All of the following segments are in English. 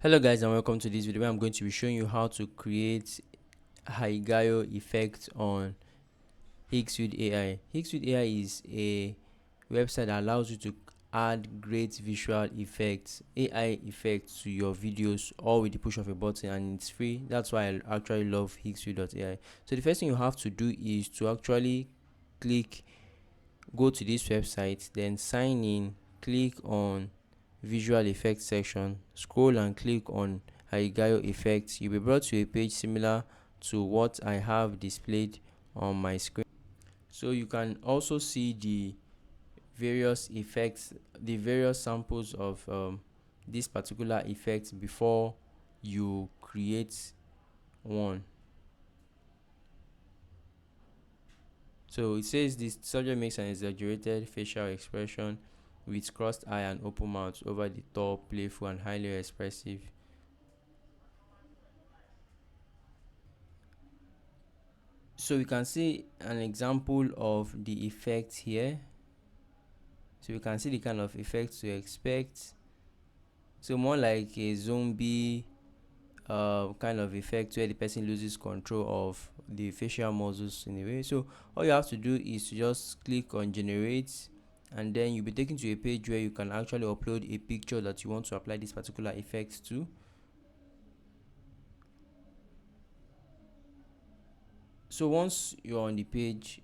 Hello guys, and welcome to this video where I'm going to be showing you how to create Ahegao effect on Higgsfield AI. Higgsfield AI is a website that allows you to add great visual effects, AI effects to your videos, all with the push of a button, and it's free. That's why I actually love higgsfield.ai. So the first thing you have to do is to actually go to this website, then sign in, click on visual effects section, scroll and click on Ahegao effects. You'll be brought to a page similar to what I have displayed on my screen. So you can also see the various effects, the various samples of this particular effect before you create one. So it says this subject makes an exaggerated facial expression with crossed eye and open mouth, over the top, playful, and highly expressive. So we can see an example of the effect here. So we can see the kind of effects to expect. So more like a zombie kind of effect where the person loses control of the facial muscles in a way. So all you have to do is to just click on generate, and then you'll be taken to a page where you can actually upload a picture that you want to apply this particular effect to. So once you're on the page,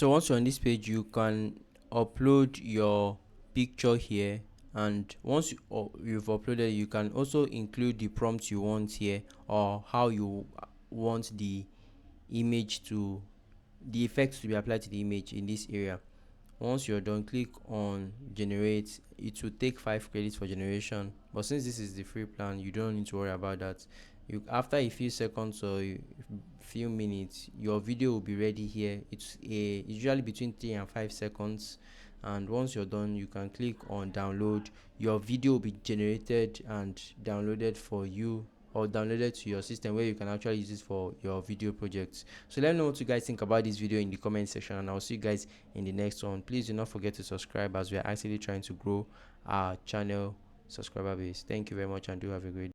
once you're on this page, you can upload your picture here, and once you've uploaded, you can also include the prompt you want here, or how you want the image to the effects to be applied to the image in this area. Once you're done, click on generate. It will take 5 credits for generation, but since this is the free plan, you don't need to worry about that. After a few seconds or a few minutes, your video will be ready here. It's usually between 3 and 5 seconds, and once you're done, you can click on download. Your video will be generated and downloaded for you, or downloaded to your system, where you can actually use it for your video projects. So let me know what you guys think about this video in the comment section, and I'll see you guys in the next one. Please do not forget to subscribe, as we are actually trying to grow our channel subscriber base. Thank you very much, and do have a great day.